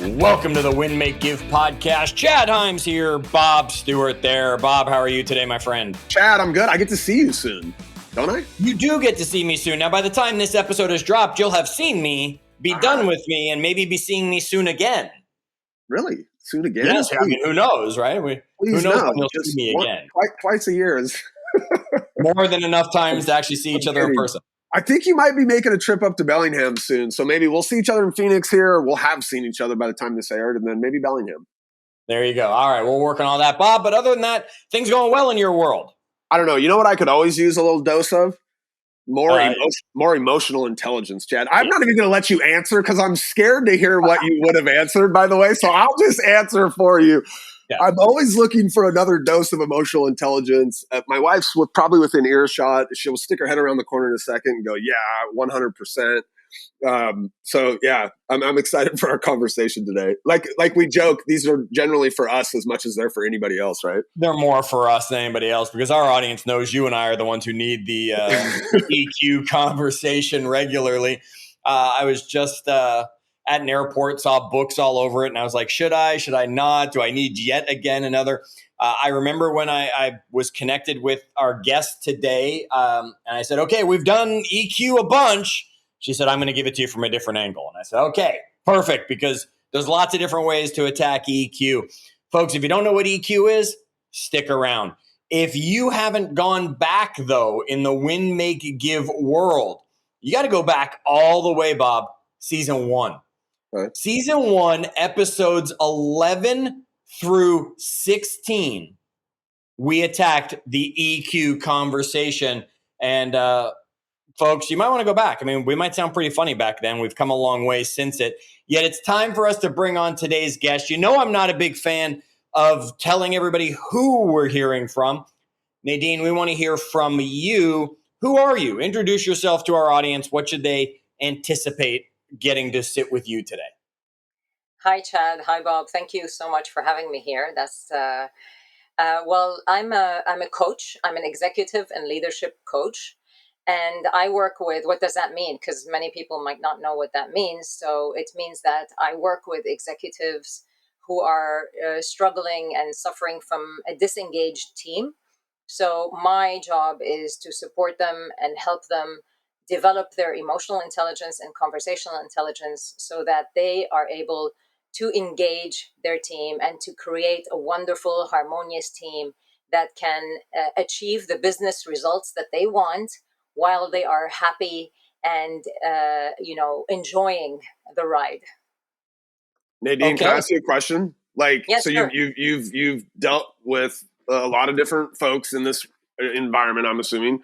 Welcome to the Win, Make, Give podcast. Chad Hyams here, Bob Stewart there. Bob, how are you today, my friend? Chad, I'm good. I get to see you soon, don't I? You do get to see me soon. Now, by the time this episode is dropped, you'll have seen me, be done with me, and maybe be seeing me soon again. Really? Soon again? Yes, I mean, who knows, right? Who knows when you'll see me again? Twice a year is more than enough times to actually see each other in person. I think you might be making a trip up to Bellingham soon. So maybe we'll see each other in Phoenix here. Or we'll have seen each other by the time this aired, and then maybe Bellingham. There you go. All right, we'll work on all that, Bob. But other than that, things going well in your world. I don't know. You know what I could always use a little dose of? More emotional intelligence, Chad. I'm not even going to let you answer because I'm scared to hear what you would have answered, by the way. So I'll just answer for you. Yeah. I'm always looking for another dose of emotional intelligence. My wife's probably within earshot. She'll stick her head around the corner in a second and go, yeah, 100%. So yeah, I'm excited for our conversation today. Like we joke, these are generally for us as much as they're for anybody else, right? They're more for us than anybody else because our audience knows you and I are the ones who need the EQ conversation regularly. I was just at an airport, saw books all over it, and I was like, should I not? Do I need yet again another? I remember when I was connected with our guest today, and I said, okay, we've done EQ a bunch. She said, I'm going to give it to you from a different angle. And I said, okay, perfect, because there's lots of different ways to attack EQ. Folks, if you don't know what EQ is, stick around. If you haven't gone back, though, in the Win, Make, Give world, you got to go back all the way, Bob, season 1. Right. Season 1, episodes 11 through 16, we attacked the EQ conversation. And folks, you might want to go back. I mean, we might sound pretty funny back then. We've come a long way since it. Yet it's time for us to bring on today's guest. You know I'm not a big fan of telling everybody who we're hearing from. Nadine, we want to hear from you. Who are you? Introduce yourself to our audience. What should they anticipate getting to sit with you today? Hi, Chad. Hi, Bob. Thank you so much for having me here. That's well, I'm a coach. I'm an executive and leadership coach. And I work with, what does that mean? Because many people might not know what that means. So it means that I work with executives who are struggling and suffering from a disengaged team. So my job is to support them and help them develop their emotional intelligence and conversational intelligence so that they are able to engage their team and to create a wonderful, harmonious team that can achieve the business results that they want while they are happy and enjoying the ride. Nadine, can I ask you a question? Yes, so sure. you've dealt with a lot of different folks in this environment, I'm assuming.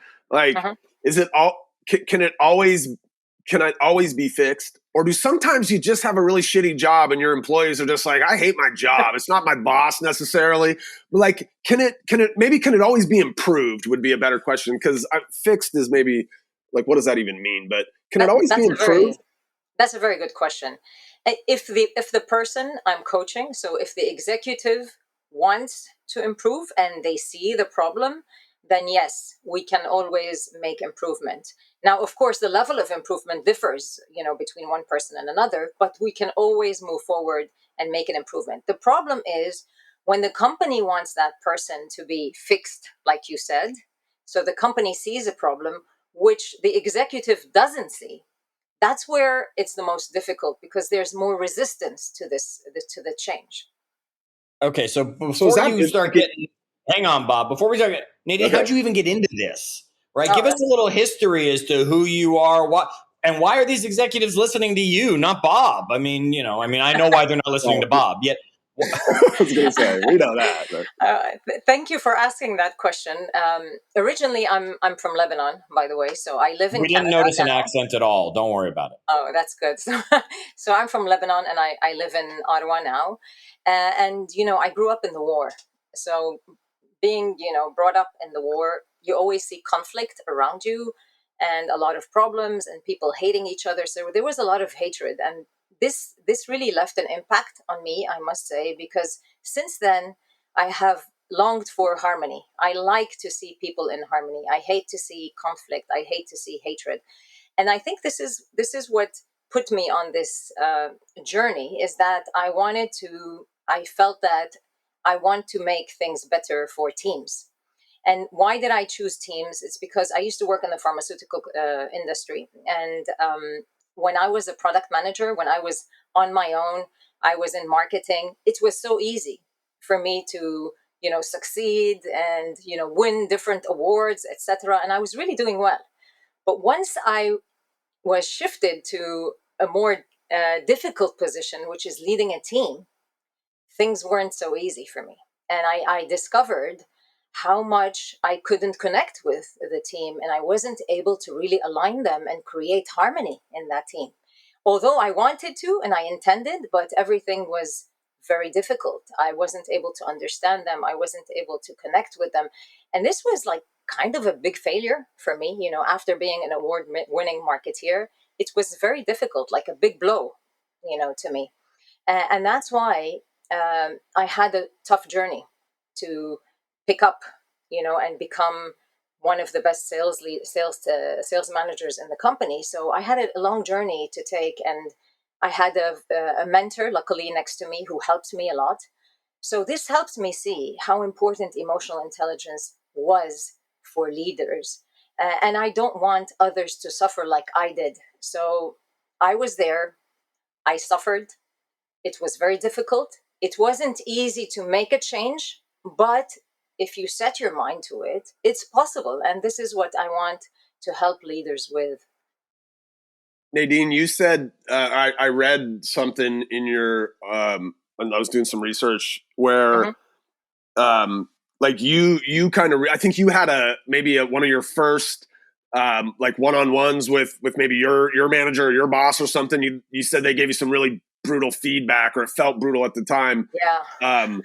Is it all? Can it always be fixed? Or do sometimes you just have a really shitty job and your employees are just like, I hate my job. It's not my boss necessarily. But can it always be improved would be a better question. Because fixed is maybe what does that even mean? But can it always be improved? That's a very good question. If the person I'm coaching, so if the executive wants to improve and they see the problem, then yes, we can always make improvement. Now, of course, the level of improvement differs, between one person and another, but we can always move forward and make an improvement. The problem is when the company wants that person to be fixed, like you said, so the company sees a problem, which the executive doesn't see. That's where it's the most difficult because there's more resistance to the change. Okay, so before you start getting, hang on, Bob. Before we start getting, Nadine, how'd you even get into this? Right, give us a little history as to who you are, and why are these executives listening to you, not Bob? I mean, I know why they're not listening to Bob yet. I was going to say, we know that. Thank you for asking that question. Originally, I'm from Lebanon, by the way, so I live in Canada. We didn't notice an accent at all. Don't worry about it. Oh, that's good. So I'm from Lebanon, and I live in Ottawa now. And, I grew up in the war. So being, brought up in the war, you always see conflict around you and a lot of problems and people hating each other. So there was a lot of hatred. And this really left an impact on me, I must say, because since then I have longed for harmony. I like to see people in harmony. I hate to see conflict. I hate to see hatred. And I think this is what put me on this journey is that I felt that I want to make things better for teams. And why did I choose teams? It's because I used to work in the pharmaceutical industry. And when I was a product manager, when I was on my own, I was in marketing. It was so easy for me to, succeed and, win different awards, etc. And I was really doing well. But once I was shifted to a more difficult position, which is leading a team, things weren't so easy for me. And I discovered how much I couldn't connect with the team, and I wasn't able to really align them and create harmony in that team. Although I wanted to and I intended, but everything was very difficult. I wasn't able to understand them. I wasn't able to connect with them. And this was like kind of a big failure for me, after being an award winning marketeer. It was very difficult, like a big blow, to me. And that's why I had a tough journey to pick up, and become one of the best sales managers in the company. So I had a long journey to take, and I had a mentor, luckily, next to me who helped me a lot. So this helped me see how important emotional intelligence was for leaders. And I don't want others to suffer like I did. So I was there. I suffered. It was very difficult. It wasn't easy to make a change, but if you set your mind to it, it's possible. And this is what I want to help leaders with. Nadine, you said, I read something in your, when I was doing some research where, like you kind of, I think you had maybe one of your first, like one-on-ones with maybe your manager or your boss or something. You said they gave you some really brutal feedback, or it felt brutal at the time. Yeah.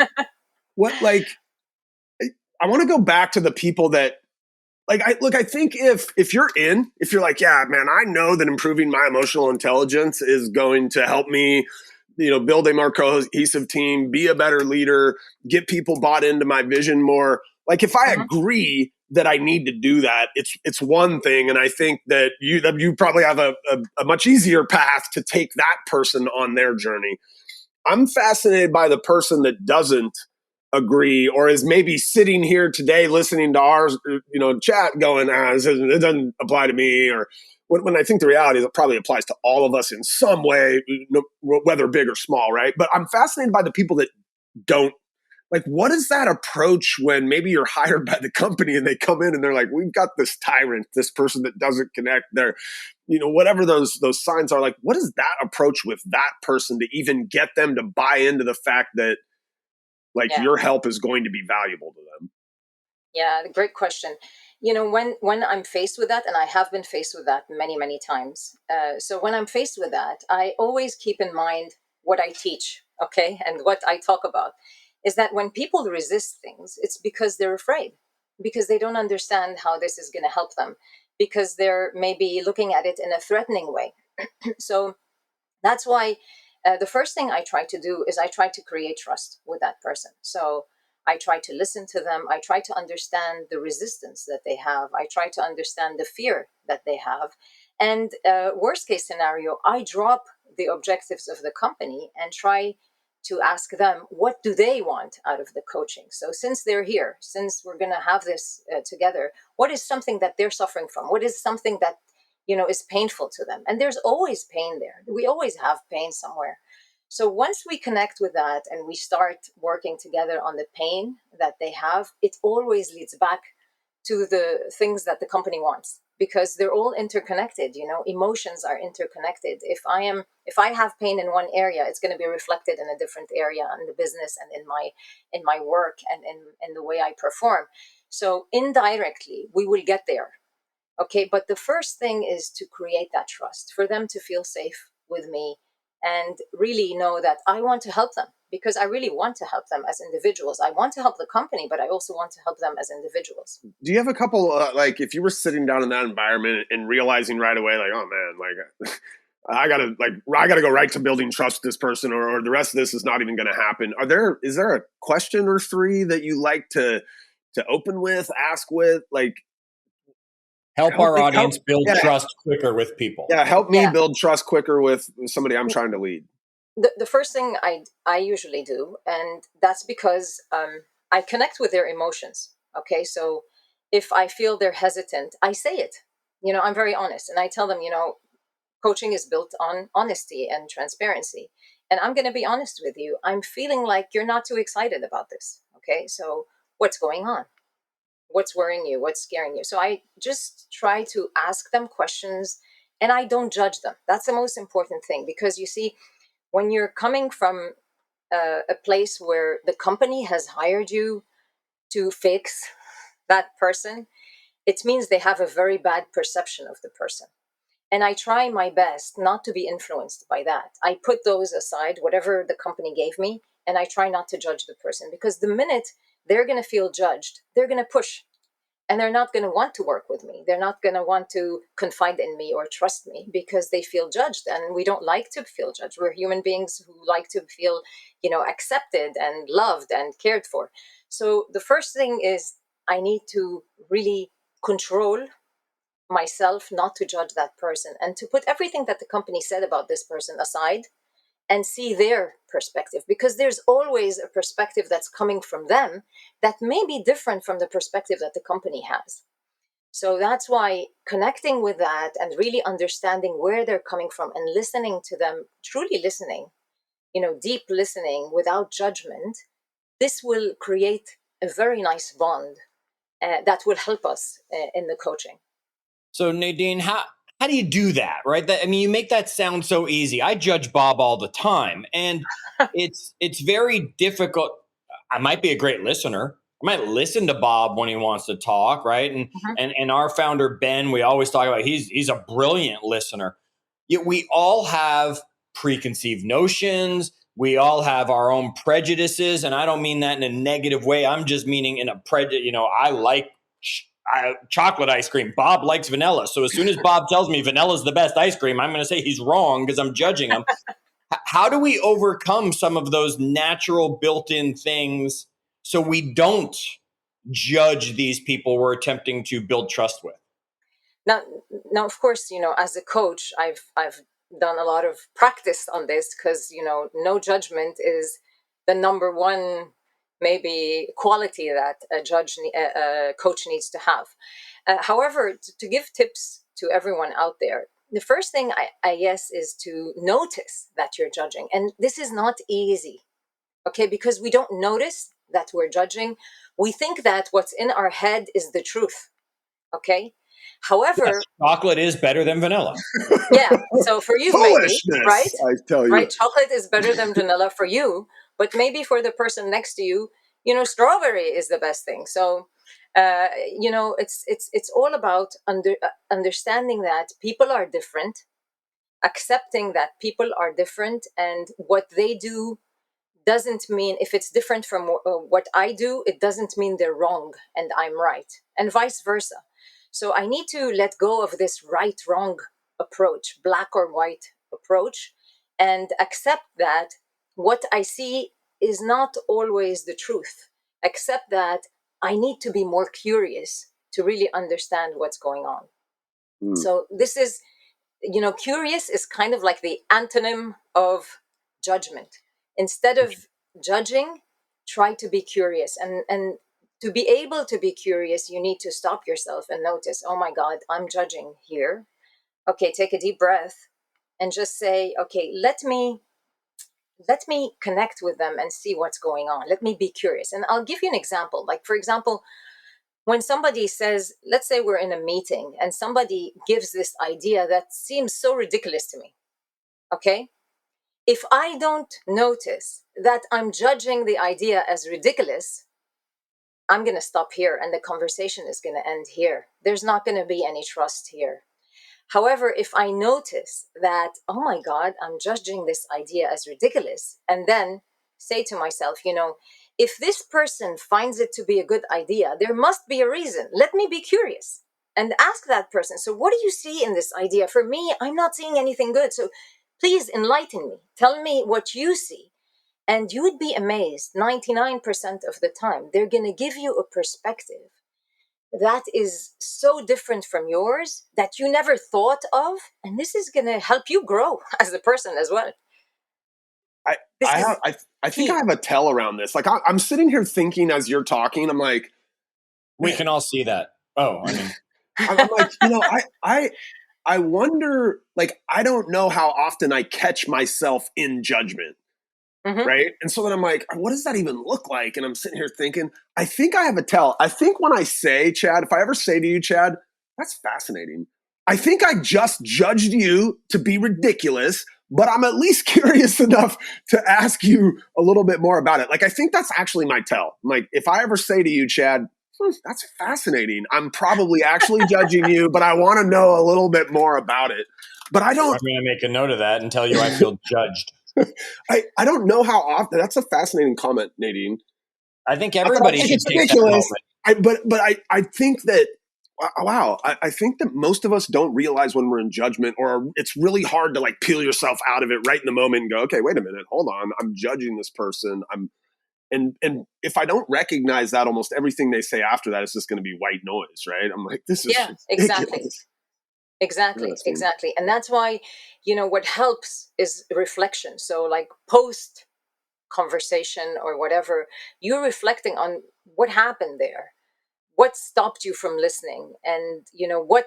I want to go back to the people that, I think if you're like, yeah, man, I know that improving my emotional intelligence is going to help me, build a more cohesive team, be a better leader, get people bought into my vision more. Like, if I agree that I need to do that, it's one thing. And I think that you probably have a much easier path to take that person on their journey. I'm fascinated by the person that doesn't agree, or is maybe sitting here today listening to our chat going, it doesn't apply to me. Or when I think the reality is it probably applies to all of us in some way, whether big or small, right? But I'm fascinated by the people that don't. Like, what is that approach when maybe you're hired by the company and they come in and they're like, we've got this tyrant, this person that doesn't connect, they're, whatever those signs are. Like, what is that approach with that person to even get them to buy into the fact that, your help is going to be valuable to them? Yeah, great question. When I'm faced with that, and I have been faced with that many, many times. So when I'm faced with that, I always keep in mind what I teach, okay, and what I talk about. Is that when people resist things, it's because they're afraid, because they don't understand how this is going to help them, because they're maybe looking at it in a threatening way. So that's why the first thing I try to do is I try to create trust with that person. So I try to listen to them. I try to understand the resistance that they have. I try to understand the fear that they have. And worst case scenario, I drop the objectives of the company and try to ask them, what do they want out of the coaching? So since they're here, since we're going to have this together, what is something that they're suffering from? What is something that is painful to them? And there's always pain there. We always have pain somewhere. So once we connect with that and we start working together on the pain that they have, it always leads back to the things that the company wants, because they're all interconnected. Emotions are interconnected. If I have pain in one area, it's going to be reflected in a different area in the business and in my work and in the way I perform. So indirectly, we will get there. Okay, but the first thing is to create that trust for them to feel safe with me and really know that I want to help them, because I really want to help them as individuals. I want to help the company, but I also want to help them as individuals. Do you have a couple, if you were sitting down in that environment and realizing right away, like, oh man, I gotta go right to building trust with this person, or the rest of this is not even going to happen. Is there a question or three that you like to open with, ask with? Like, Help our audience build trust quicker with people. Yeah, help me build trust quicker with somebody I'm trying to lead. The first thing I usually do, and that's because I connect with their emotions. Okay, so if I feel they're hesitant, I say it. I'm very honest, and I tell them, coaching is built on honesty and transparency. And I'm going to be honest with you. I'm feeling like you're not too excited about this. Okay, so what's going on? What's worrying you? What's scaring you? So I just try to ask them questions, and I don't judge them. That's the most important thing, because you see, when you're coming from a place where the company has hired you to fix that person, it means they have a very bad perception of the person. And I try my best not to be influenced by that. I put those aside, whatever the company gave me, and I try not to judge the person, because the minute they're going to feel judged, they're going to push, and they're not going to want to work with me. They're not going to want to confide in me or trust me because they feel judged. And we don't like to feel judged. We're human beings who like to feel, accepted and loved and cared for. So the first thing is I need to really control myself not to judge that person, and to put everything that the company said about this person aside and see their perspective, because there's always a perspective that's coming from them that may be different from the perspective that the company has. So that's why connecting with that and really understanding where they're coming from and listening to them, truly listening, deep listening without judgment, this will create a very nice bond that will help us in the coaching. So Nadine, how do you do that, right? You make that sound so easy. I judge Bob all the time, and it's very difficult. I might be a great listener. I might listen to Bob when he wants to talk, right? And our founder Ben, we always talk about he's a brilliant listener. Yet we all have preconceived notions. We all have our own prejudices, and I don't mean that in a negative way. I'm just meaning in a prejudice. I like chocolate ice cream. Bob likes vanilla. So as soon as Bob tells me vanilla is the best ice cream, I'm going to say he's wrong because I'm judging him. How do we overcome some of those natural built-in things so we don't judge these people we're attempting to build trust with? Now, of course, as a coach, I've done a lot of practice on this, because no judgment is the number one maybe quality that a coach needs to have. However, to give tips to everyone out there, the first thing I guess is to notice that you're judging, and this is not easy, okay? Because we don't notice that we're judging. We think that what's in our head is the truth, okay? However, yes, chocolate is better than vanilla. Yeah. So for you, maybe, right? I tell you, right? Chocolate is better than vanilla for you, but maybe for the person next to you, strawberry is the best thing. So, it's all about understanding that people are different, accepting that people are different, and what they do doesn't mean, if it's different from what I do, it doesn't mean they're wrong and I'm right, and vice versa. So I need to let go of this right wrong approach, black or white approach, and accept that what I see is not always the truth. Accept that I need to be more curious to really understand what's going on. So this is, curious is kind of like the antonym of judgment. Instead of judging, try to be curious. And to be able to be curious, you need to stop yourself and notice, oh my God, I'm judging here. Okay, take a deep breath and just say, okay, let me connect with them and see what's going on. Let me be curious. And I'll give you an example. Like, for example, when somebody says, let's say we're in a meeting and somebody gives this idea that seems so ridiculous to me. Okay? If I don't notice that I'm judging the idea as ridiculous, I'm going to stop here and the conversation is going to end here. There's not going to be any trust here. However, if I notice that, oh my God, I'm judging this idea as ridiculous, and then say to myself, if this person finds it to be a good idea, there must be a reason. Let me be curious and ask that person, so what do you see in this idea? For me, I'm not seeing anything good. So please enlighten me. Tell me what you see. And you would be amazed, 99% of the time, they're going to give you a perspective that is so different from yours that you never thought of. And this is going to help you grow as a person as well. I think I have a tell around this. Like I'm sitting here thinking as you're talking, I'm like, we can all see that. Oh, I mean, I'm like, I wonder, like, I don't know how often I catch myself in judgment. Mm-hmm. Right. And so then I'm like, what does that even look like? And I'm sitting here thinking, I think I have a tell. I think when I say, Chad, if I ever say to you, Chad, that's fascinating. I think I just judged you to be ridiculous, but I'm at least curious enough to ask you a little bit more about it. Like, I think that's actually my tell. Like, if I ever say to you, Chad, that's fascinating, I'm probably actually judging you, but I want to know a little bit more about it. But I don't. I'm going to make a note of that and tell you I feel judged. I don't know how often. That's a fascinating comment, Nadine. I think everybody should take ridiculous. That moment. But I think that, wow, I think that most of us don't realize when we're in judgment, or it's really hard to like peel yourself out of it right in the moment and go, okay, wait a minute, hold on, I'm judging this person. And if I don't recognize that, almost everything they say after that is just going to be white noise, right? I'm like, this is ridiculous. Exactly. And that's why, what helps is reflection. So like post conversation or whatever, you're reflecting on what happened there, what stopped you from listening, and, what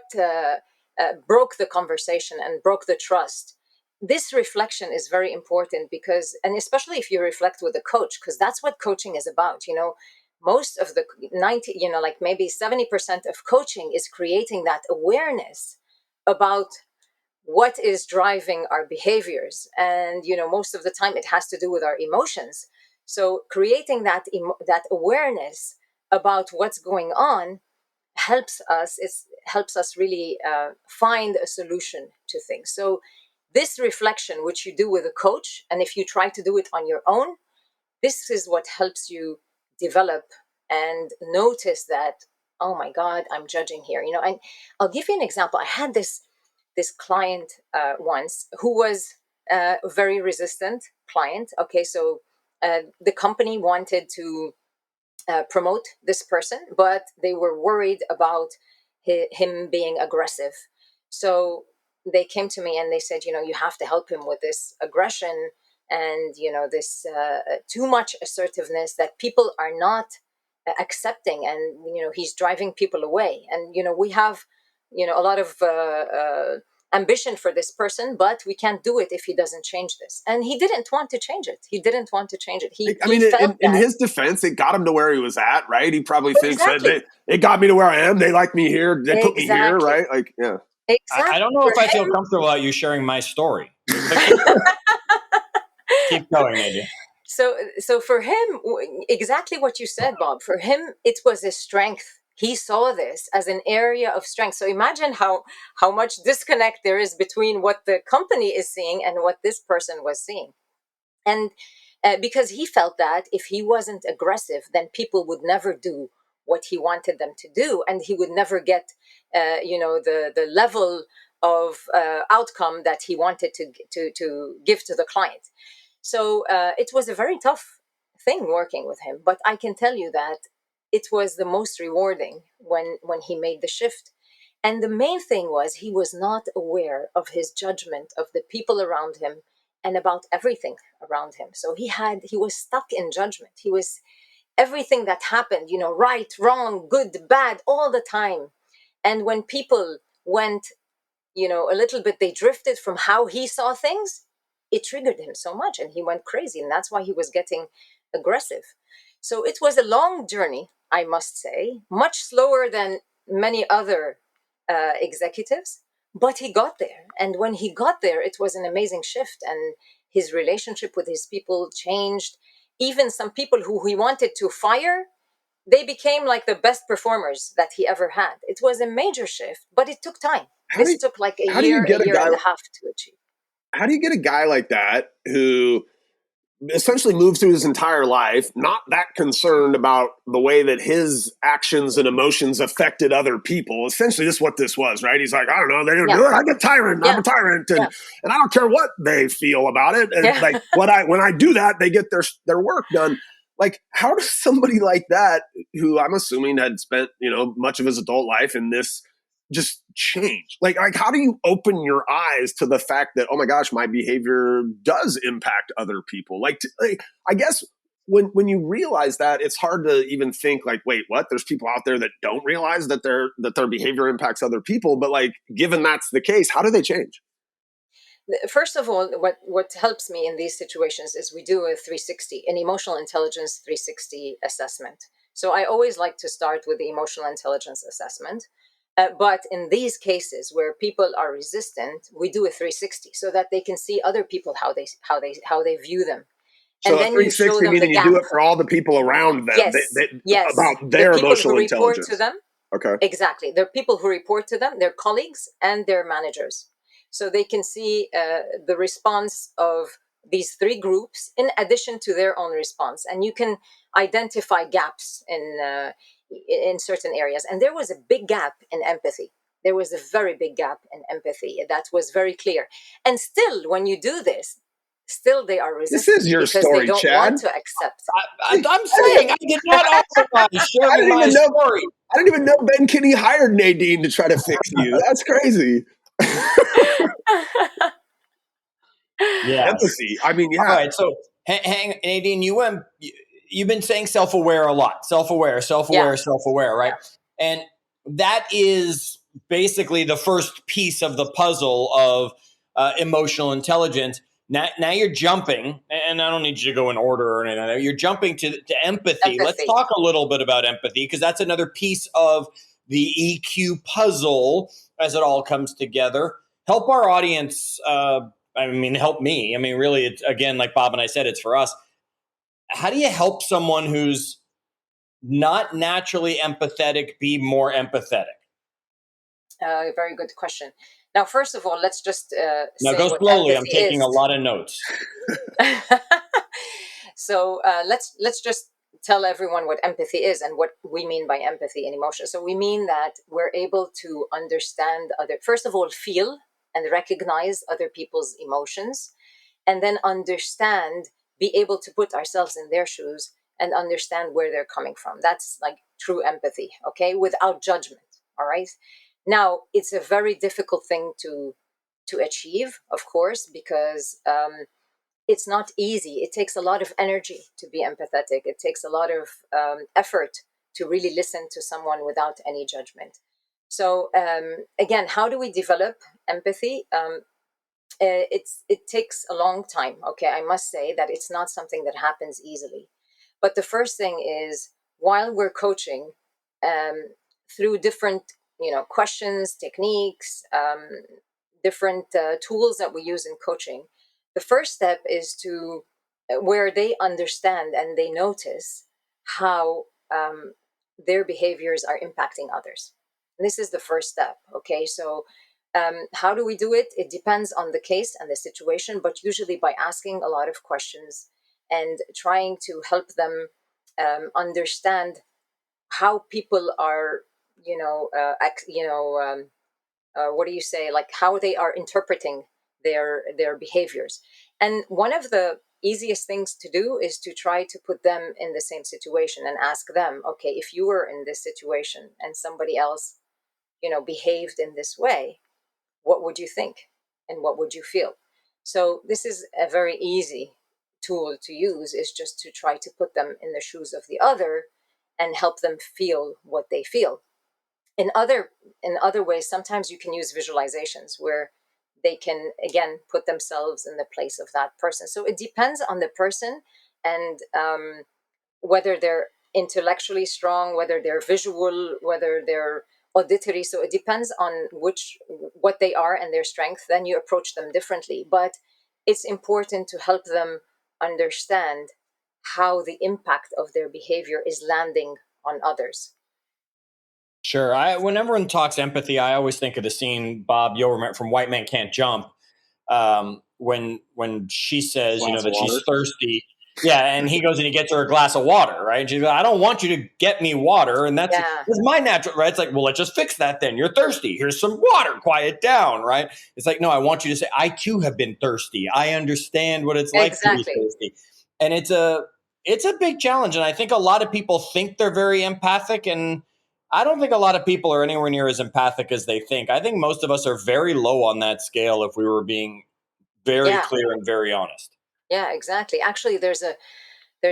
broke the conversation and broke the trust. This reflection is very important because, and especially if you reflect with a coach, because that's what coaching is about. Most of the 90, like maybe 70% of coaching is creating that awareness about what is driving our behaviors. And, most of the time it has to do with our emotions. So creating that awareness about what's going on helps us really find a solution to things. So this reflection, which you do with a coach, and if you try to do it on your own, this is what helps you develop and notice that, oh my God, I'm judging here. And I'll give you an example. I had this client once who was a very resistant client. Okay, so the company wanted to promote this person, but they were worried about him being aggressive. So they came to me and they said, you have to help him with this aggression and, this too much assertiveness that people are not accepting. And, he's driving people away. And, we have, a lot of ambition for this person, but we can't do it if he doesn't change this. And he didn't want to change it. In his defense, it got him to where he was at, right? He probably thinks that it got me to where I am. They like me here. They put me here, right? Like, yeah. Exactly. I don't know if I feel comfortable about you sharing my story. Keep going, Nadine. So for him, exactly what you said, Bob, for him, it was a strength. He saw this as an area of strength. So imagine how much disconnect there is between what the company is seeing and what this person was seeing. And because he felt that if he wasn't aggressive, then people would never do what he wanted them to do. And he would never get, the level of outcome that he wanted to give to the client. So it was a very tough thing working with him. But I can tell you that it was the most rewarding when he made the shift. And the main thing was he was not aware of his judgment of the people around him and about everything around him. So he was stuck in judgment. He was everything that happened, right, wrong, good, bad, all the time. And when people went, a little bit, they drifted from how he saw things, it triggered him so much and he went crazy. And that's why he was getting aggressive. So it was a long journey, I must say, much slower than many other executives, but he got there. And when he got there, it was an amazing shift. And his relationship with his people changed. Even some people who he wanted to fire, they became like the best performers that he ever had. It was a major shift, but it took time. This took like a year and a half to achieve. How do you get a guy like that who essentially moved through his entire life not that concerned about the way that his actions and emotions affected other people? Essentially, this is what this was, right? He's like, I don't know, they don't do it. I get tyrant. I'm a tyrant, and I don't care what they feel about it. And like when I do that, they get their work done. Like, how does somebody like that, who I'm assuming had spent, much of his adult life in this, just change? Like how do you open your eyes to the fact that, oh my gosh, my behavior does impact other people? I guess when you realize that, it's hard to even think like, wait, what? There's people out there that don't realize that their behavior impacts other people. But like, given that's the case, how do they change? First of all, what helps me in these situations is we do an emotional intelligence 360 assessment. So I always like to start with the emotional intelligence assessment. But in these cases where people are resistant, we do a 360 so that they can see other people, how they view them. So and then 360 meaning you do it for all the people around them. Yes, yes. About their emotional intelligence. To them. Okay. Exactly. There are people who report to them, their colleagues and their managers. So they can see the response of these three groups in addition to their own response. And you can identify gaps in certain areas. And there was a big gap in empathy. There was a very big gap in empathy. That was very clear. And still, when you do this, still they are resistant. This is your because story, they don't Chad. Want to accept. I'm saying I did not authorize sharing my story. I didn't even know Ben Kinney hired Nadine to try to fix you. That's crazy. Yeah. Empathy. I mean, yeah. All right. So, Nadine, you've been saying self-aware a lot. Self-aware, right? Yeah. And that is basically the first piece of the puzzle of emotional intelligence. Now you're jumping, and I don't need you to go in order or anything. You're jumping to empathy. Let's talk a little bit about empathy, because that's another piece of the EQ puzzle as it all comes together. Help our audience. Help me. Really, it's, again, like Bob and I said, it's for us. How do you help someone who's not naturally empathetic be more empathetic? Very good question. Now, first of all, let's just now go slowly. I'm taking a lot of notes. So let's just tell everyone what empathy is and what we mean by empathy and emotion. So we mean that we're able to understand first of all, feel and recognize other people's emotions, and then be able to put ourselves in their shoes and understand where they're coming from. That's like true empathy, okay, without judgment. All right. Now, it's a very difficult thing to achieve, of course, because it's not easy. It takes a lot of energy to be empathetic. It takes a lot of effort to really listen to someone without any judgment. So again, how do we develop empathy? It takes a long time. Okay, I must say that it's not something that happens easily. But the first thing is, while we're coaching, through different questions, techniques, different tools that we use in coaching, the first step is to where they understand and they notice how their behaviors are impacting others. And this is the first step. Okay, so how do we do it? It depends on the case and the situation, but usually by asking a lot of questions and trying to help them understand how people are, what do you say? Like how they are interpreting their behaviors. And one of the easiest things to do is to try to put them in the same situation and ask them, okay, if you were in this situation and somebody else, behaved in this way, what would you think and what would you feel? So this is a very easy tool to use, is just to try to put them in the shoes of the other and help them feel what they feel. In other ways, sometimes you can use visualizations where they can, again, put themselves in the place of that person. So it depends on the person and whether they're intellectually strong, whether they're visual, whether they're auditory. So it depends on what they are and their strength. Then you approach them differently. But it's important to help them understand how the impact of their behavior is landing on others. Sure. When everyone talks empathy, I always think of the scene, Bob, you'll remember from White Man Can't Jump, when she says, that she's thirsty. Yeah, and he goes and he gets her a glass of water, right? And she's like, I don't want you to get me water. And that's my natural, right? It's like, well, let's just fix that then. You're thirsty. Here's some water. Quiet down, right? It's like, no, I want you to say, I too have been thirsty. I understand what it's like to be thirsty. And it's a big challenge. And I think a lot of people think they're very empathic, and I don't think a lot of people are anywhere near as empathic as they think. I think most of us are very low on that scale if we were being very clear and very honest. Yeah, exactly. Actually, there's a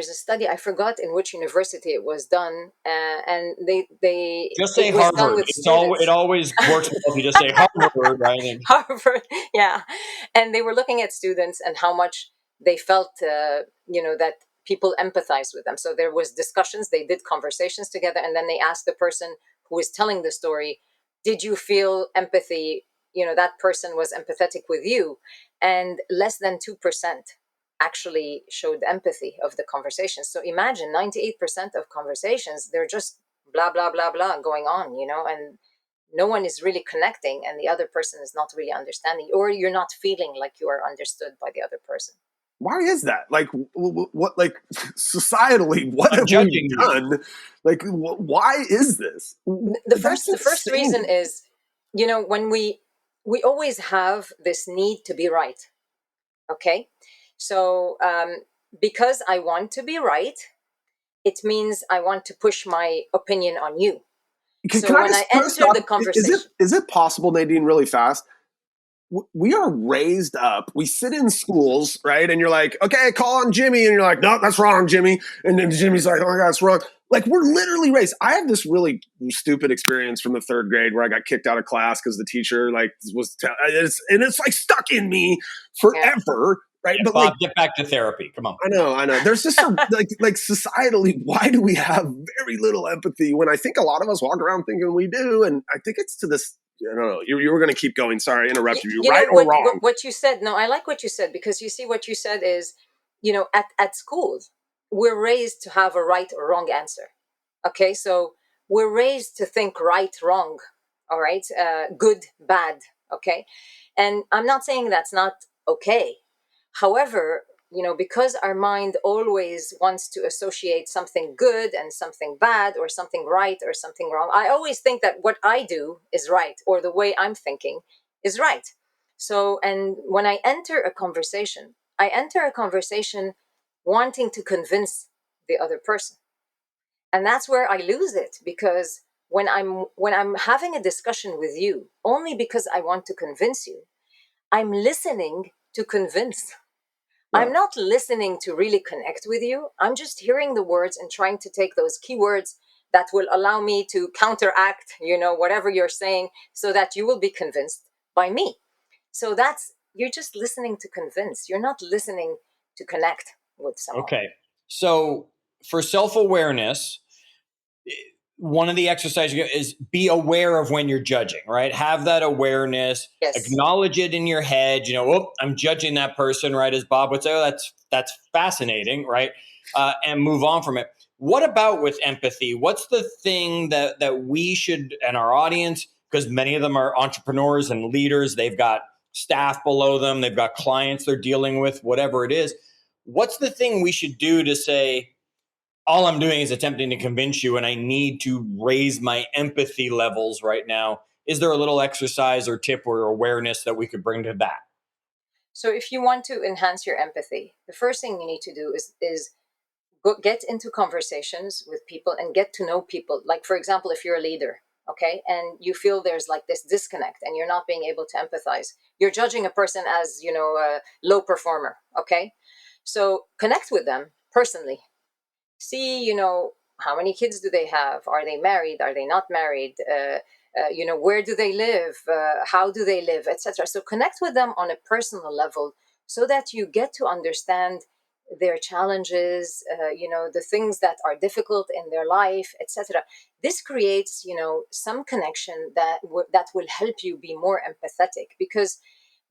study, I forgot in which university it was done, and they just say it was Harvard. done with students. It always works well if you just say Harvard, right? Harvard, yeah. And they were looking at students and how much they felt, that people empathized with them. So there was discussions, they did conversations together, and then they asked the person who was telling the story, did you feel empathy? That person was empathetic with you. And less than 2% actually showed empathy of the conversation. So imagine 98% of conversations, they're just blah, blah, blah, blah going on, and no one is really connecting, and the other person is not really understanding, or you're not feeling like you are understood by the other person. Why is that? Like, what, like, societally, what have we done? Like, why is this? The first reason is, when we always have this need to be right. Okay. So, because I want to be right, it means I want to push my opinion on you. So when I enter the conversation, is it possible, Nadine, really fast? We are raised up. We sit in schools, right? And you're like, okay, call on Jimmy. And you're like, no, that's wrong, Jimmy. And then Jimmy's like, oh my God, that's wrong. Like, we're literally raised. I have this really stupid experience from the third grade where I got kicked out of class because the teacher it's like stuck in me forever. Right. Yeah, but Bob, get back to therapy. Come on. I know. There's just some like societally, why do we have very little empathy when I think a lot of us walk around thinking we do? And I think it's to this. I don't know. You were going to keep going. Sorry, I interrupted you. Right or wrong? What you said. No, I like what you said, because you see what you said is, at schools, we're raised to have a right or wrong answer. Okay, so we're raised to think right, wrong. All right, good, bad. Okay, and I'm not saying that's not okay. However, because our mind always wants to associate something good and something bad, or something right or something wrong, I always think that what I do is right, or the way I'm thinking is right. So, and when I enter a conversation, wanting to convince the other person. And that's where I lose it, because when I'm having a discussion with you only because I want to convince you, I'm listening to convince. I'm not listening to really connect with you. I'm just hearing the words and trying to take those keywords that will allow me to counteract, whatever you're saying, so that you will be convinced by me. So you're just listening to convince. You're not listening to connect with someone. Okay. So for self-awareness, one of the exercises is be aware of when you're judging, right? Have that awareness, acknowledge it in your head, I'm judging that person, right? As Bob would say, that's fascinating, right? And move on from it. What about with empathy? What's the thing that we should, and our audience, because many of them are entrepreneurs and leaders, they've got staff below them, they've got clients they're dealing with, whatever it is. What's the thing we should do to say, all I'm doing is attempting to convince you, and I need to raise my empathy levels right now? Is there a little exercise or tip or awareness that we could bring to that? So if you want to enhance your empathy, the first thing you need to do is get into conversations with people and get to know people. Like, for example, if you're a leader, okay, and you feel there's like this disconnect and you're not being able to empathize, you're judging a person as, a low performer, okay? So connect with them personally. See, how many kids do they have? Are they married? Are they not married? Where do they live? How do they live, etc. So connect with them on a personal level so that you get to understand their challenges, the things that are difficult in their life, etc. This creates, some connection that will help you be more empathetic, because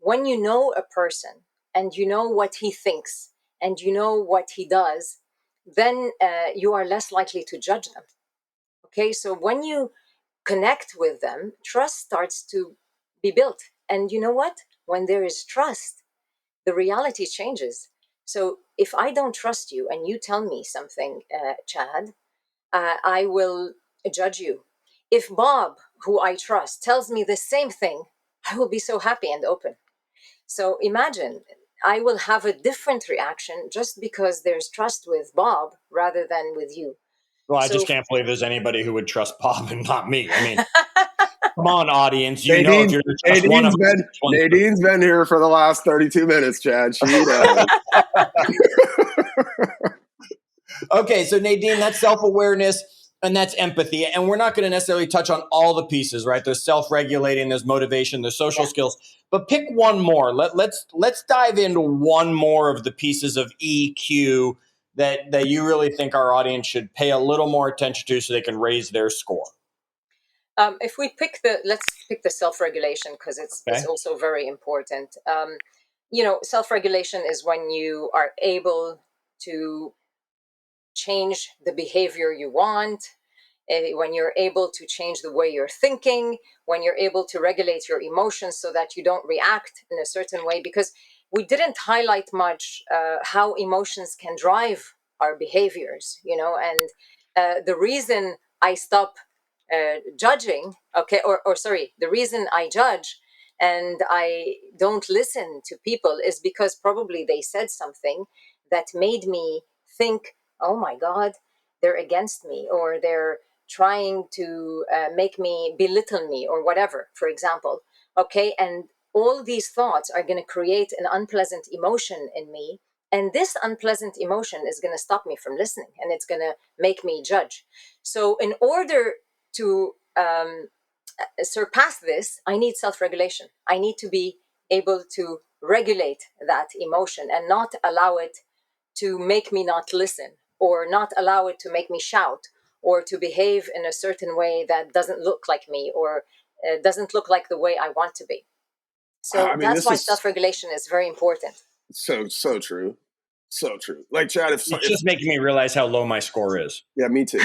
when you know a person and you know what he thinks and you know what he does, then you are less likely to judge them. Okay, so when you connect with them, trust starts to be built. And you know what? When there is trust, the reality changes. So if I don't trust you and you tell me something, Chad, I will judge you. If Bob, who I trust, tells me the same thing, I will be so happy and open. So imagine, I will have a different reaction just because there's trust with Bob rather than with you. Well, I just can't believe there's anybody who would trust Bob and not me. I mean, come on, audience. You know, if you're going to trust one of us, Nadine's been here for the last 32 minutes, Chad. She does. Okay, so Nadine, that's self-awareness and that's empathy. And we're not going to necessarily touch on all the pieces, right? There's self-regulating, there's motivation, there's social skills. But pick one more. Let's dive into one more of the pieces of EQ that you really think our audience should pay a little more attention to so they can raise their score. If we let's pick the self-regulation, because it's also very important. Self-regulation is when you are able to change the behavior you want, when you're able to change the way you're thinking, when you're able to regulate your emotions so that you don't react in a certain way. Because we didn't highlight much how emotions can drive our behaviors, and the reason I stop judging, the reason I judge and I don't listen to people is because probably they said something that made me think, oh my God, they're against me, or they're trying to make me belittle me, or whatever, for example. Okay. And all these thoughts are going to create an unpleasant emotion in me. And this unpleasant emotion is going to stop me from listening, and it's going to make me judge. So, in order to surpass this, I need self-regulation. I need to be able to regulate that emotion and not allow it to make me not listen, or not allow it to make me shout, or to behave in a certain way that doesn't look like me, or doesn't look like the way I want to be. So that's why self-regulation is very important. So true. So true. Like, Chad, it's just making me realize how low my score is. Yeah, me too.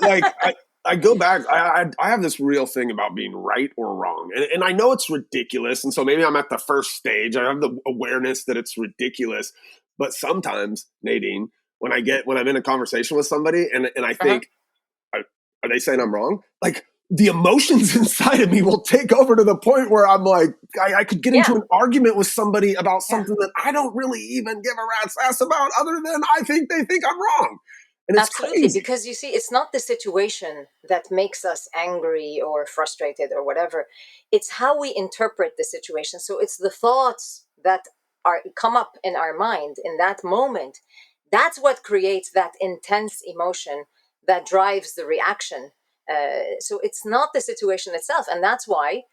Like, I go back. I have this real thing about being right or wrong, and I know it's ridiculous. And so maybe I'm at the first stage. I have the awareness that it's ridiculous. But sometimes, Nadine, when I'm in a conversation with somebody and I think, are they saying I'm wrong? Like, the emotions inside of me will take over to the point where I'm like, I could get into an argument with somebody about something that I don't really even give a rat's ass about, other than I think they think I'm wrong. And it's absolutely crazy. Because you see, it's not the situation that makes us angry or frustrated or whatever. It's how we interpret the situation. So it's the thoughts that come up in our mind in that moment. That's what creates that intense emotion that drives the reaction. So it's not the situation itself. And that's why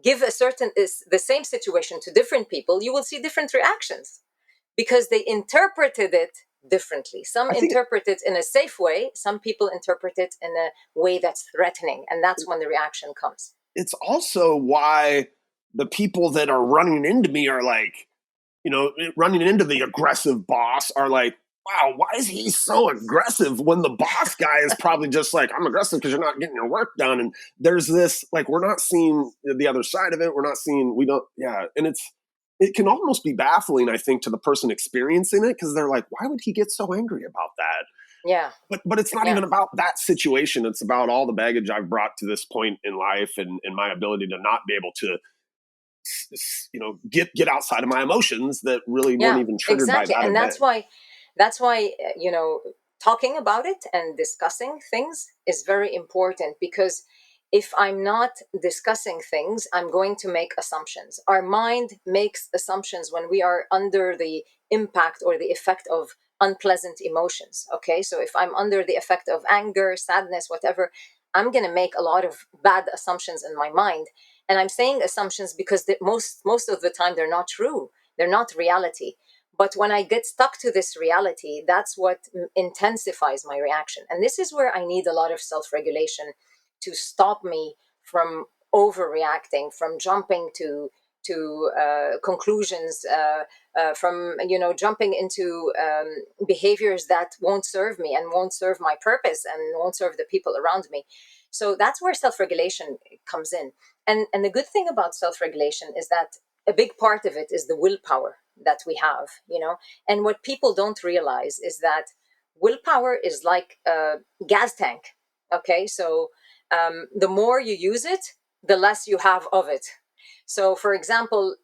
give the same situation to different people, you will see different reactions, because they interpreted it differently. Some interpret it in a safe way. Some people interpret it in a way that's threatening. And that's when the reaction comes. It's also why the people that are running into me are like, running into the aggressive boss are like, wow, why is he so aggressive, when the boss guy is probably just like, I'm aggressive because you're not getting your work done. And there's this, like, we're not seeing the other side of it. And it can almost be baffling, I think, to the person experiencing it, because they're like, why would he get so angry about that? Yeah. But it's not even about that situation. It's about all the baggage I've brought to this point in life, and my ability to not be able to, get outside of my emotions that really weren't even triggered by that. And that's why, talking about it and discussing things is very important, because if I'm not discussing things, I'm going to make assumptions. Our mind makes assumptions when we are under the impact or the effect of unpleasant emotions. Okay, so if I'm under the effect of anger, sadness, whatever, I'm going to make a lot of bad assumptions in my mind. And I'm saying assumptions because most of the time they're not true. They're not reality. But when I get stuck to this reality, that's what intensifies my reaction. And this is where I need a lot of self-regulation to stop me from overreacting, from jumping to conclusions, from jumping into behaviors that won't serve me and won't serve my purpose and won't serve the people around me. So that's where self-regulation comes in. And the good thing about self-regulation is that a big part of it is the willpower that we have, and what people don't realize is that willpower is like a gas tank. Okay, so the more you use it, the less you have of it. So, for example,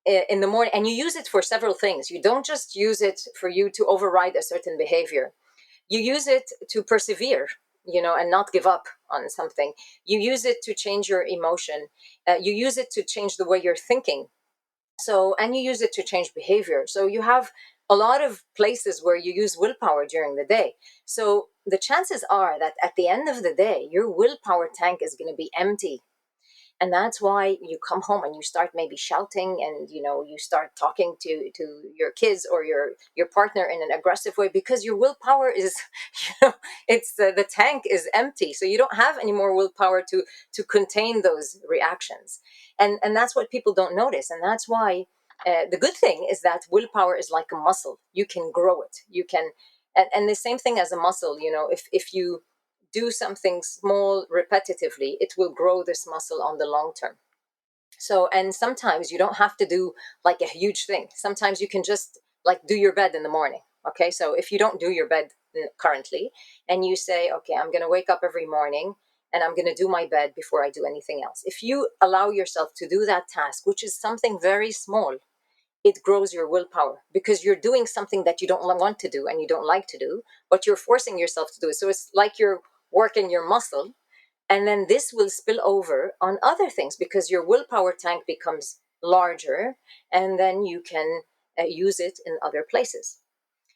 in the morning, and you use it for several things. You don't just use it for you to override a certain behavior. You use it to persevere, and not give up on something. You use it to change your emotion. You use it to change the way you're thinking. So, and you use it to change behavior. So you have a lot of places where you use willpower during the day. So the chances are that at the end of the day, your willpower tank is going to be empty. And that's why you come home and you start maybe shouting, and you start talking to your kids or your partner in an aggressive way, because your willpower is it's the tank is empty, so you don't have any more willpower to contain those reactions. And that's what people don't notice. And that's why the good thing is that willpower is like a muscle. You can grow it. You can. And the same thing as a muscle, if you do something small repetitively, it will grow this muscle on the long term. So, and sometimes you don't have to do like a huge thing. Sometimes you can just like do your bed in the morning. Okay. So if you don't do your bed currently, and you say, okay, I'm going to wake up every morning and I'm going to do my bed before I do anything else. If you allow yourself to do that task, which is something very small, it grows your willpower, because you're doing something that you don't want to do and you don't like to do, but you're forcing yourself to do it. So it's like you're working your muscle. And then this will spill over on other things, because your willpower tank becomes larger, and then you can use it in other places.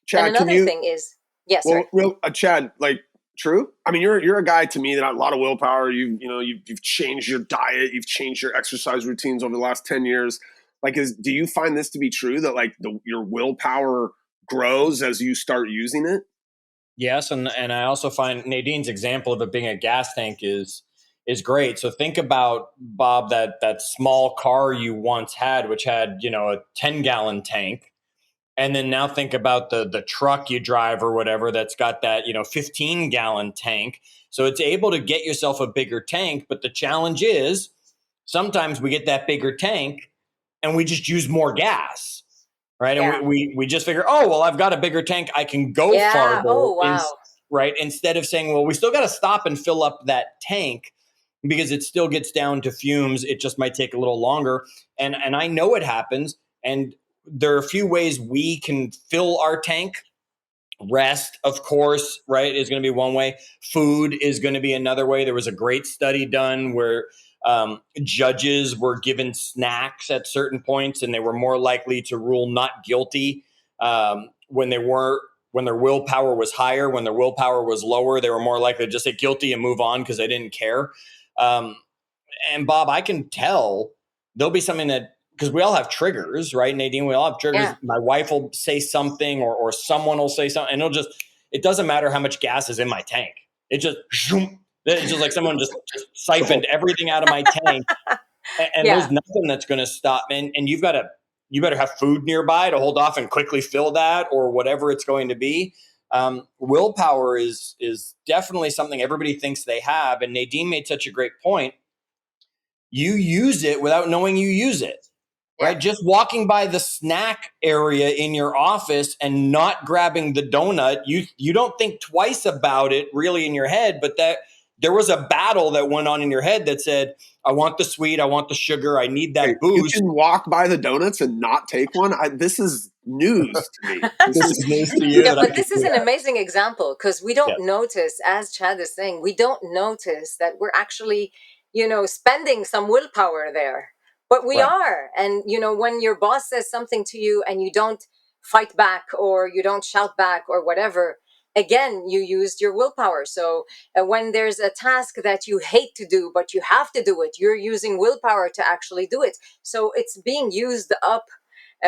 Chad, And can another you? thing is, yes, Well, sir. Chad, like, true. I mean, you're a guy to me that had a lot of willpower. You've changed your diet, you've changed your exercise routines over the last 10 years. Like, do you find this to be true, that like your willpower grows as you start using it? Yes, and I also find Nadine's example of it being a gas tank is great. So think about, Bob, that small car you once had, which had a 10-gallon tank, and then now think about the truck you drive or whatever that's got that 15-gallon tank. So it's able to get yourself a bigger tank, but the challenge is sometimes we get that bigger tank and we just use more gas. Right. And Yeah. we just figure, oh, well, I've got a bigger tank. I can go Yeah. farther. Oh, wow. Right. Instead of saying, well, we still got to stop and fill up that tank because it still gets down to fumes. It just might take a little longer. And I know it happens. And there are a few ways we can fill our tank. Rest, of course, right, is going to be one way. Food is going to be another way. There was a great study done where judges were given snacks at certain points, and they were more likely to rule not guilty when their willpower was higher. When their willpower was lower, they were more likely to just say guilty and move on because they didn't care. And Bob, I can tell there'll be something that, because we all have triggers, right, Nadine? We all have triggers. Yeah. My wife will say something, or someone will say something, and it doesn't matter how much gas is in my tank. It's just like someone just siphoned everything out of my tank. And Yeah. there's nothing that's going to stop. And you better have food nearby to hold off and quickly fill that, or whatever it's going to be. Willpower is definitely something everybody thinks they have. And Nadine made such a great point. You use it without knowing you use it, right? Yeah. Just walking by the snack area in your office and not grabbing the donut, you don't think twice about it really in your head, but that there was a battle that went on in your head that said, I want the sweet, I want the sugar, I need that boost. You can walk by the donuts and not take one? This is news to me. This is news to you. Yeah, but this is an amazing example, because we don't notice, as Chad is saying, we don't notice that we're actually, spending some willpower there. But we are. And, when your boss says something to you and you don't fight back, or you don't shout back, or whatever, again, you used your willpower. So when there's a task that you hate to do, but you have to do it, you're using willpower to actually do it. So it's being used up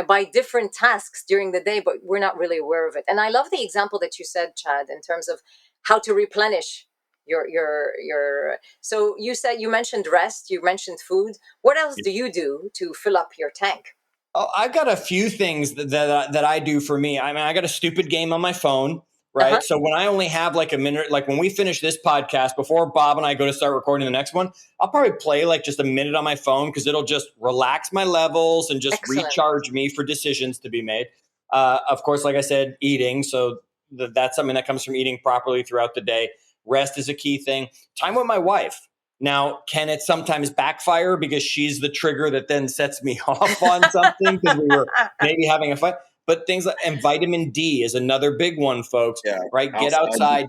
by different tasks during the day, but we're not really aware of it. And I love the example that you said, Chad, in terms of how to replenish your so you mentioned rest, you mentioned food. What else do you do to fill up your tank? Oh, I've got a few things that I do for me. I mean, I got a stupid game on my phone, right? Uh-huh. So when I only have like a minute, like when we finish this podcast, before Bob and I go to start recording the next one, I'll probably play like just a minute on my phone, because it'll just relax my levels and just Excellent. recharge me for decisions to be made. Of course, like I said, eating. So that's something that comes from eating properly throughout the day. Rest is a key thing. Time with my wife. Now, can it sometimes backfire because she's the trigger that then sets me off on something because we were maybe having a fight? But things like, and vitamin D is another big one, folks, right? Get outside,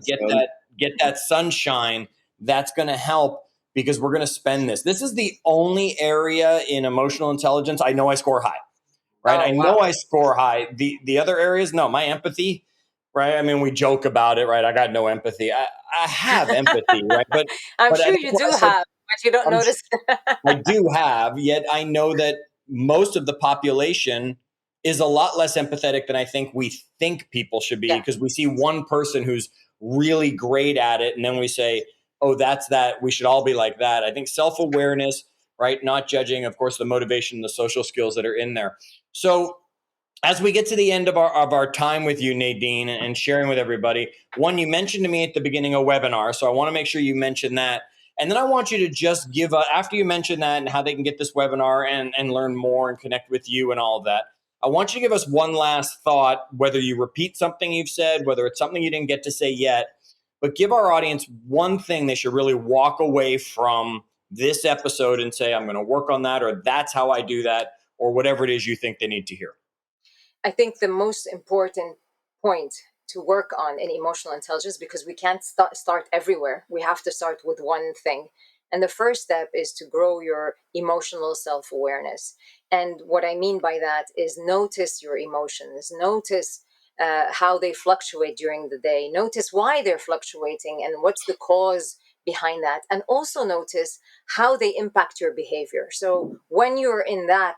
get that sunshine. That's going to help because we're going to spend this. This is the only area in emotional intelligence I know I score high, right? I know I score high. The other areas, no, my empathy, right? I mean, we joke about it, right? I got no empathy. I have empathy, right? But I'm sure you do have, but you don't notice. I do have, yet I know that most of the population is a lot less empathetic than I think we think people should be, because we see one person who's really great at it, and then we say, oh, that's that. We should all be like that. I think self-awareness, right? Not judging, of course, the motivation, the social skills that are in there. So as we get to the end of our time with you, Nadine, and sharing with everybody, one, you mentioned to me at the beginning a webinar, so I want to make sure you mention that. And then I want you to just give, after you mention that and how they can get this webinar and learn more and connect with you and all of that, I want you to give us one last thought, whether you repeat something you've said, whether it's something you didn't get to say yet, but give our audience one thing they should really walk away from this episode and say, I'm going to work on that, or that's how I do that, or whatever it is you think they need to hear. I think the most important point to work on in emotional intelligence, because we can't start everywhere. We have to start with one thing. And the first step is to grow your emotional self-awareness. And what I mean by that is notice your emotions, notice how they fluctuate during the day, notice why they're fluctuating and what's the cause behind that. And also notice how they impact your behavior. So when you're in that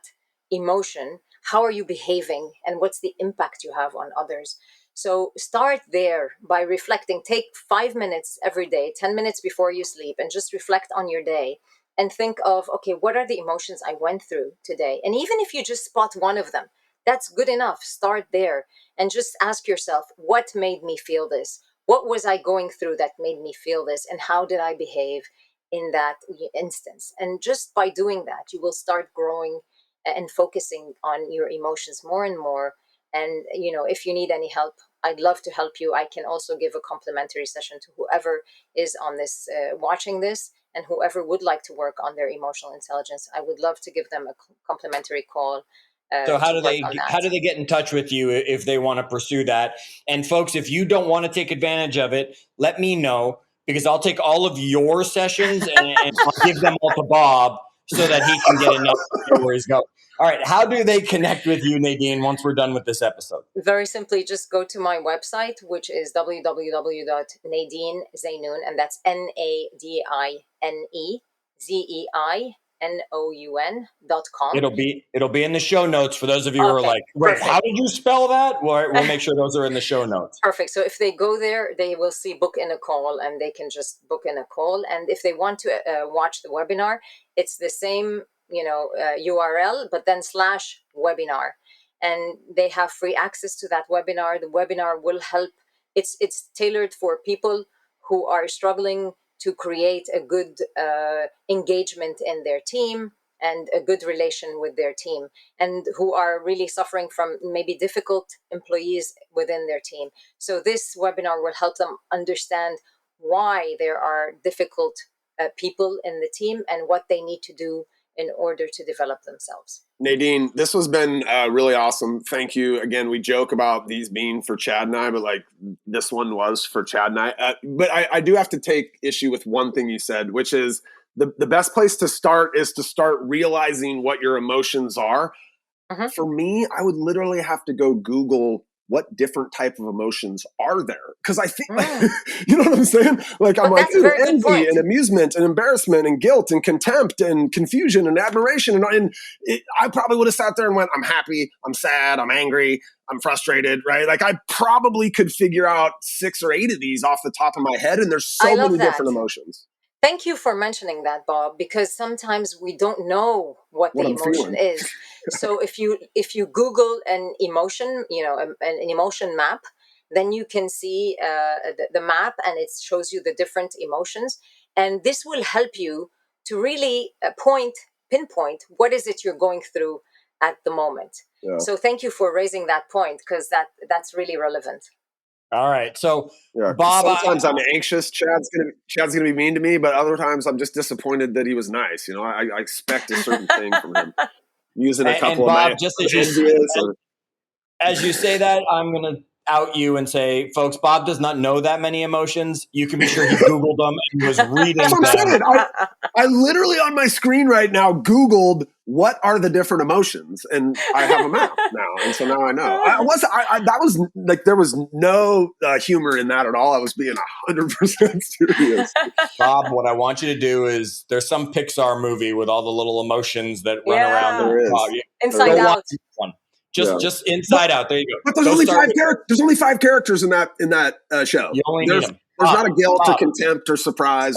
emotion, how are you behaving and what's the impact you have on others? So start there by reflecting. Take 5 minutes every day, 10 minutes before you sleep, and just reflect on your day and think of, okay, what are the emotions I went through today? And even if you just spot one of them, that's good enough. Start there and just ask yourself, what made me feel this? What was I going through that made me feel this? And how did I behave in that instance? And just by doing that, you will start growing and focusing on your emotions more and more. And if you need any help, I'd love to help you. I can also give a complimentary session to whoever is on this watching this, and whoever would like to work on their emotional intelligence. I would love to give them a complimentary call. So how do they get in touch with you if they want to pursue that? And folks, if you don't want to take advantage of it, let me know, because I'll take all of your sessions and I'll give them all to Bob so that he can get enough where he's going. All right. How do they connect with you, Nadine, once we're done with this episode? Very simply, just go to my website, which is www.NadineZeinoun, and that's NadineZeinoun.com. It'll be in the show notes for those of you who are like, wait, how did you spell that? Well, we'll make sure those are in the show notes. Perfect. So if they go there, they will see book in a call, and they can just book in a call. And if they want to watch the webinar, it's the same URL, but then /webinar, and they have free access to that webinar. The webinar will help. It's tailored for people who are struggling to create a good engagement in their team and a good relation with their team, and who are really suffering from maybe difficult employees within their team. So this webinar will help them understand why there are difficult people in the team and what they need to do in order to develop themselves. Nadine, this has been really awesome. Thank you. Again, we joke about these being for Chad and I, but like this one was for Chad and I. But I do have to take issue with one thing you said, which is the best place to start is to start realizing what your emotions are. Uh-huh. For me, I would literally have to go Google what different type of emotions are there. Because I think, you know what I'm saying? Like, I'm like, envy and amusement and embarrassment and guilt and contempt and confusion and admiration. And I probably would have sat there and went, I'm happy, I'm sad, I'm angry, I'm frustrated, right? Like, I probably could figure out 6 or 8 of these off the top of my head. And there's so many different emotions. Thank you for mentioning that, Bob, because sometimes we don't know what the emotion is. So if you Google an emotion, an emotion map, then you can see the map, and it shows you the different emotions. And this will help you to really pinpoint what is it you're going through at the moment. Yeah. So thank you for raising that point, because that's really relevant. All right. So, Yeah, Bob, sometimes I'm anxious. Chad's gonna be mean to me, but other times I'm just disappointed that he was nice. You know, I expect a certain thing from him. I'm using a couple and of Bob, my just as you say that, I'm going to out you and say, folks, Bob does not know that many emotions. You can be sure he Googled them and was reading That's what I'm them. saying. I literally on my screen right now Googled what are the different emotions, and I have them out now, and so now I know. That was like there was no humor in that at all. I was being 100% serious. Bob, what I want you to do is there's some Pixar movie with all the little emotions that run around. There is. Inside Out. One. Just Inside Out. There you go. But there's only 5 characters. There's only 5 characters in that show. You only need them. There's not a guilt or contempt or surprise.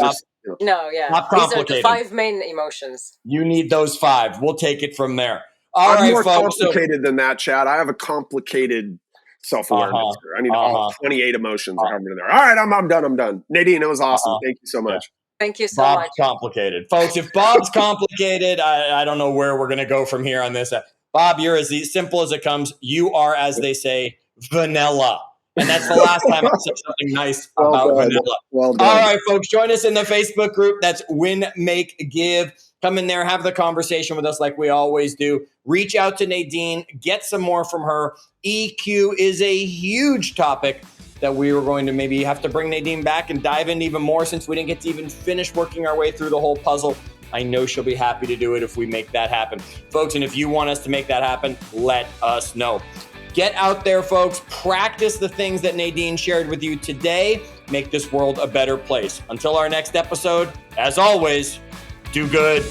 No, yeah. Not These are the 5 main emotions. You need those 5. We'll take it from there. I'm more complicated than that, Chad. I have a complicated self-awareness. I need all 28 emotions or however there. All right, I'm done. Nadine, it was awesome. Thank you so much. Thank you so Bob's much. Complicated. Folks, if Bob's complicated, I don't know where we're going to go from here on this. Bob, you're as simple as it comes. You are, as they say, vanilla. And that's the last time I said something nice about vanilla. Well done. All right, folks, join us in the Facebook group. That's Win, Make, Give. Come in there, have the conversation with us like we always do. Reach out to Nadine, get some more from her. EQ is a huge topic that we were going to maybe have to bring Nadine back and dive in even more since we didn't get to even finish working our way through the whole puzzle. I know she'll be happy to do it if we make that happen. Folks, and if you want us to make that happen, let us know. Get out there, folks. Practice the things that Nadine shared with you today. Make this world a better place. Until our next episode, as always, do good.